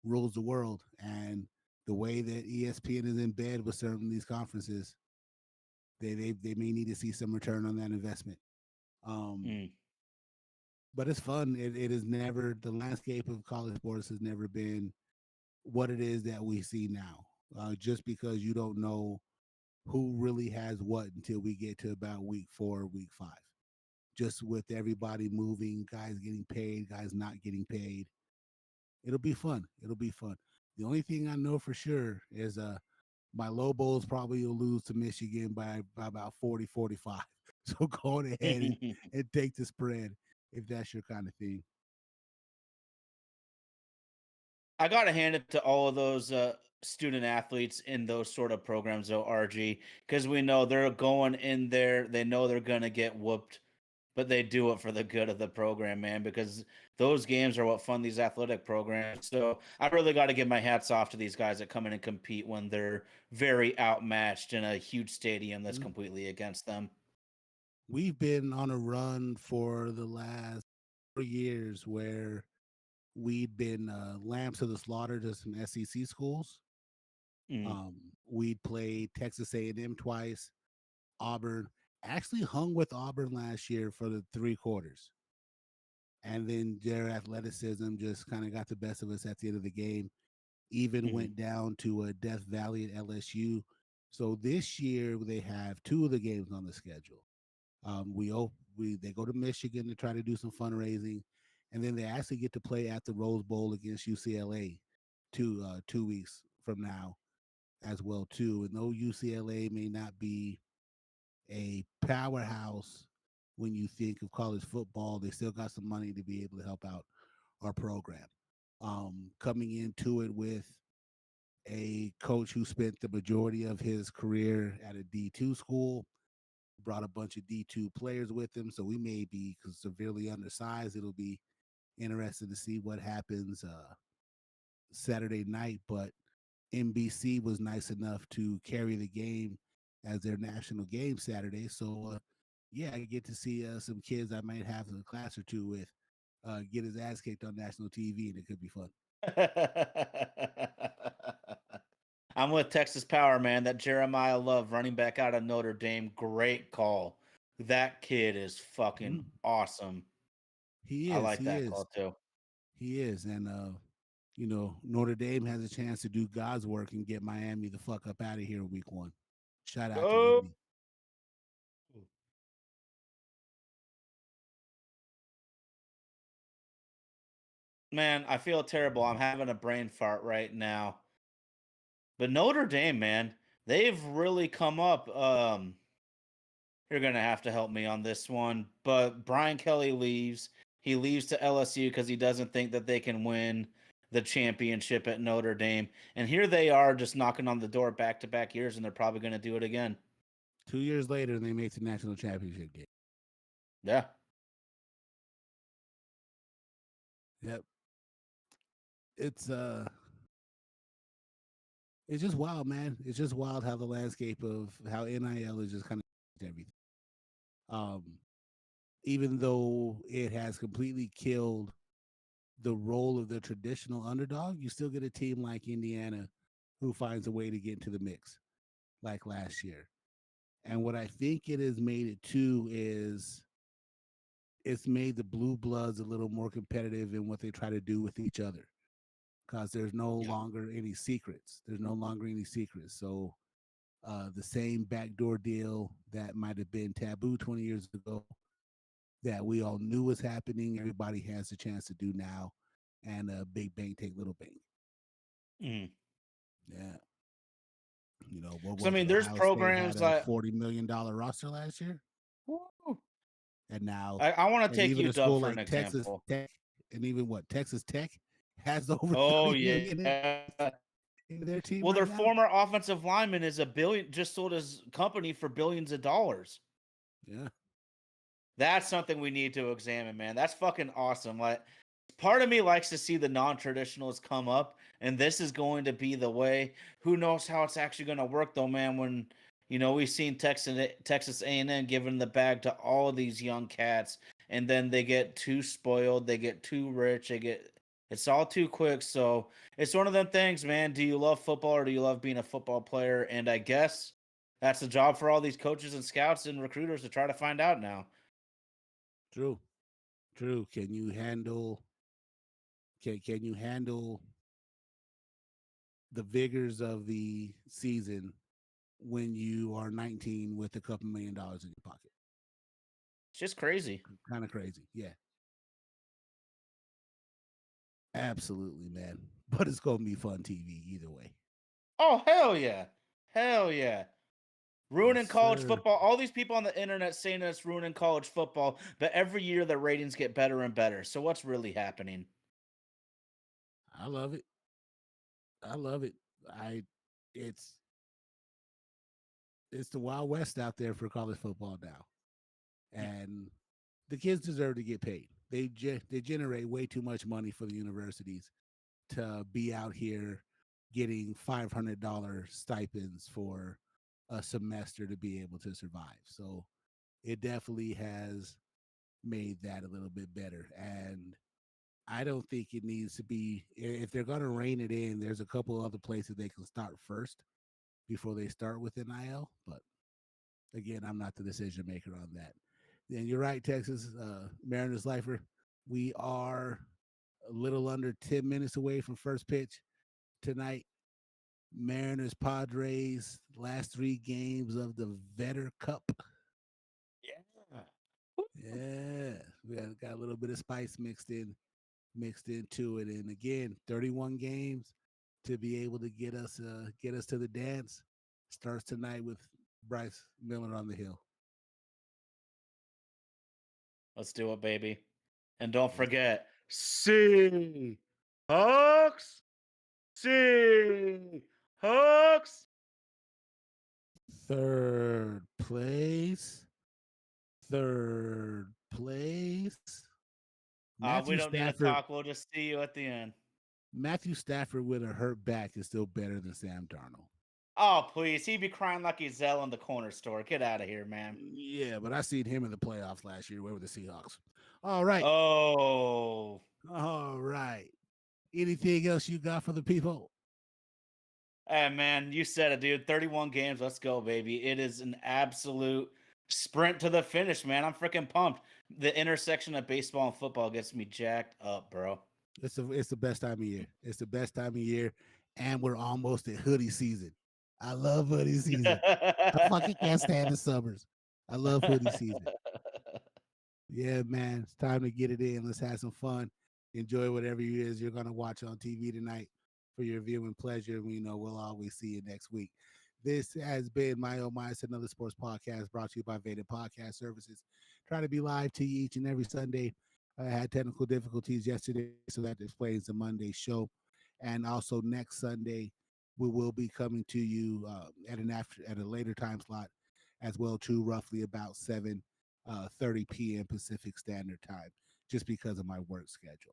rules the world, and The way that ESPN is in bed with certain of these conferences, they may need to see some return on that investment. Um, Mm. but it's fun. It is never the landscape of college sports has never been what it is that we see now. Just because you don't know who really has what until we get to about week 4, week 5. Just with everybody moving, guys getting paid, guys not getting paid. It'll be fun. It'll be fun. The only thing I know for sure is my Lobos probably will lose to Michigan by about 40, 45. So go on ahead and take the spread if that's your kind of thing. I gotta hand it to all of those student athletes in those sort of programs, though, RG, because we know they're going in there. They know they're gonna get whooped, but they do it for the good of the program, man. Because those games are what fund these athletic programs. So I really got to give my hats off to these guys that come in and compete when they're very outmatched in a huge stadium that's Mhm. completely against them. We've been on a run for the last 4 years where we'd been lambs to the slaughter to some SEC schools. Mm, We'd played Texas A&M twice, Auburn. Actually hung with Auburn last year for the 3 quarters. And then their athleticism just kind of got the best of us at the end of the game. Even mm, went down to a Death Valley at LSU. So this year they have 2 of the games on the schedule. They go to Michigan to try to do some fundraising, and then they actually get to play at the Rose Bowl against UCLA 2 weeks from now as well too. And though UCLA may not be a powerhouse when you think of college football, they still got some money to be able to help out our program. Coming into it with a coach who spent the majority of his career at a D2 school, brought a bunch of D2 players with him. So we may be severely undersized. It'll be interesting to see what happens Saturday night. But NBC was nice enough to carry the game as their national game Saturday. So, yeah, I get to see some kids I might have in a class or two with get his ass kicked on national TV, and it could be fun. I'm with Texas Power, man. That Jeremiah Love running back out of Notre Dame, great call. That kid is fucking Mm. awesome. He I is. like He that is. call too. He is. And, Notre Dame has a chance to do God's work and get Miami the fuck up out of here week 1. Shout out to Oh Indy. man, I feel terrible. I'm having a brain fart right now. But Notre Dame, man, they've really come up. You're gonna have to help me on this one. But Brian Kelly leaves. He leaves to LSU because he doesn't think that they can win the championship at Notre Dame. And here they are just knocking on the door back to back years, and they're probably gonna do it again. 2 years later, they make the national championship game. Yeah. Yep. It's it's just wild, man. It's just wild how the landscape of how NIL is just kind of everything. Um, Even though it has completely killed the role of the traditional underdog, you still get a team like Indiana who finds a way to get into the mix, like last year. And what I think it has made it too is it's made the blue bloods a little more competitive in what they try to do with each other because there's no Yeah. longer any secrets. There's no longer any secrets. So the same backdoor deal that might have been taboo 20 years ago that we all knew was happening, everybody has a chance to do now. And big bang take little bang. Mm. Yeah. What Because I was it? mean, there's Ohio State had programs a like $40 million roster last year. Woo. And now, I want to and take even a UW school for an like Texas example. Tech, and even what Texas Tech has over Oh 30 million yeah. in their team Well, right their now. former offensive lineman is a billion, just sold his company for billions of dollars. Yeah. That's something we need to examine, man. That's fucking awesome. Like, part of me likes to see the non-traditionals come up, and this is going to be the way. Who knows how it's actually going to work, though, man? When we've seen Texas A&M giving the bag to all of these young cats, and then they get too spoiled, they get too rich, they get It's all too quick. So it's one of them things, man. Do you love football or do you love being a football player? And I guess that's the job for all these coaches and scouts and recruiters to try to find out now. True, true. Can you handle the vigors of the season when you are 19 with a couple $1 million in your pocket? It's just crazy. Kind of crazy. Yeah, absolutely, man. But it's gonna be fun TV either way. Oh, hell yeah. Hell yeah. Yes, Ruining college sir. football. All these people on the internet saying it's ruining college football, but every year the ratings get better and better. So what's really happening? I love it. I love it. I it's it's the Wild West out there for college football now, and the kids deserve to get paid. They generate way too much money for the universities to be out here getting $500 stipends for a semester to be able to survive. So it definitely has made that a little bit better. And I don't think it needs to be, if they're going to rein it in, there's a couple other places they can start first before they start with NIL. But again, I'm not the decision maker on that. Then you're right, Texas, Mariners Lifer. We are a little under 10 minutes away from first pitch tonight. Mariners Padres, last three games of the Vetter Cup. Yeah. Yeah, we got a little bit of spice mixed into it. And again, 31 games to be able to get us to the dance starts tonight with Bryce Miller on the hill. Let's do it, baby. And don't Yes. forget, see Hawks, see Hawks. Third place. Third place. We Matthew don't need to Stafford. talk. We'll just see you at the end. Matthew Stafford with a hurt back is still better than Sam Darnold. Oh, please. He'd be crying like he's Zell in the corner store. Get out of here, man. Yeah, but I seen him in the playoffs last year with the Seahawks. All right. Oh. All right. Anything else you got for the people? Hey, man, you said it, dude. 31 games. Let's go, baby. It is an absolute sprint to the finish, man. I'm freaking pumped. The intersection of baseball and football gets me jacked up, bro. It's the best time of year. It's the best time of year, and we're almost at hoodie season. I love hoodie season. I fucking can't stand the summers. I love hoodie season. Yeah, man, it's time to get it in. Let's have some fun. Enjoy whatever it is you're gonna watch on TV tonight for your viewing pleasure. We know we'll always see you next week. This has been My Oh My, it's another sports podcast brought to you by Vader Podcast Services. Trying to be live to you each and every Sunday. I had technical difficulties yesterday, so that explains the Monday show. And also next Sunday, we will be coming to you at a later time slot as well, too, roughly about 7:30 p.m. Pacific Standard Time, just because of my work schedule.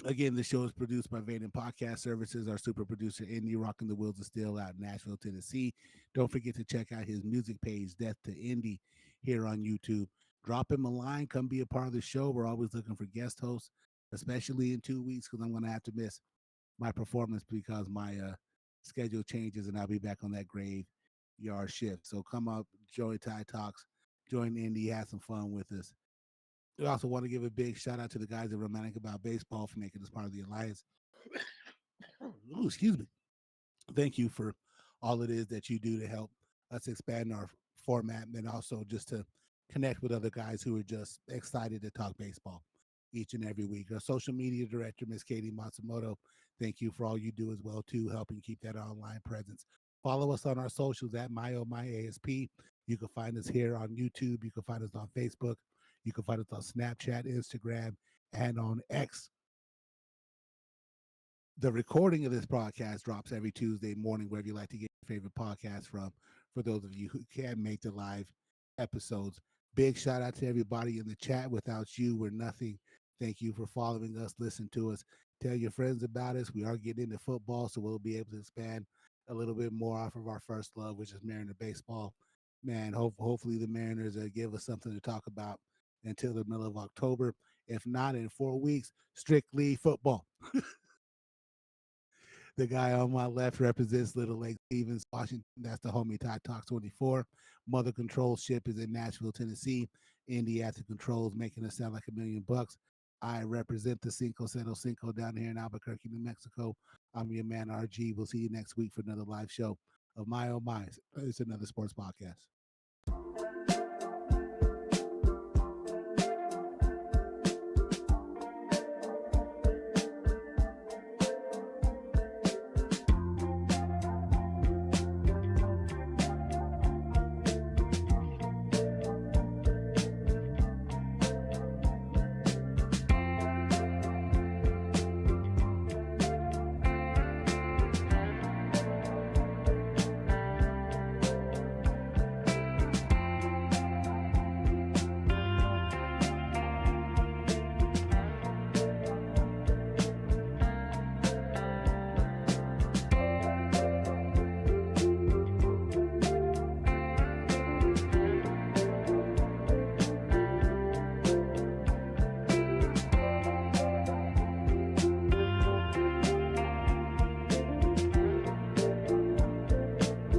Again, the show is produced by Vaden Podcast Services. Our super producer, Indy, rocking the wheels of steel out in Nashville, Tennessee. Don't forget to check out his music page, Death to Indy, here on YouTube. Drop him a line. Come be a part of the show. We're always looking for guest hosts, especially in 2 weeks, because I'm going to have to miss my performance because my schedule changes and I'll be back on that graveyard shift. So come up, join Ty Talks, join Indy, have some fun with us. We also want to give a big shout out to the guys at Romantic About Baseball for making us part of the alliance. Ooh, excuse me. Thank you for all it is that you do to help us expand our format and also just to connect with other guys who are just excited to talk baseball each and every week. Our social media director, Miss Katie Matsumoto, thank you for all you do as well, too, helping keep that online presence. Follow us on our socials at MyOMyASP. You can find us here on YouTube. You can find us on Facebook. You can find us on Snapchat, Instagram, and on X. The recording of this broadcast drops every Tuesday morning, wherever you like to get your favorite podcast from, for those of you who can't make the live episodes. Big shout out to everybody in the chat. Without you, we're nothing. Thank you for following us, listen to us, tell your friends about us. We are getting into football, so we'll be able to expand a little bit more off of our first love, which is Mariner baseball. Man, hopefully the Mariners give us something to talk about until the middle of October. If not, in 4 weeks, strictly football. The guy on my left represents Little Lake Stevens, Washington. That's the homie Tide Talk 24. Mother Control Ship is in Nashville, Tennessee. Indy Acid Controls making us sound like $1,000,000. I represent the Cinco Cero Cinco down here in Albuquerque, New Mexico. I'm your man, RG. We'll see you next week for another live show of My Oh My. It's another sports podcast.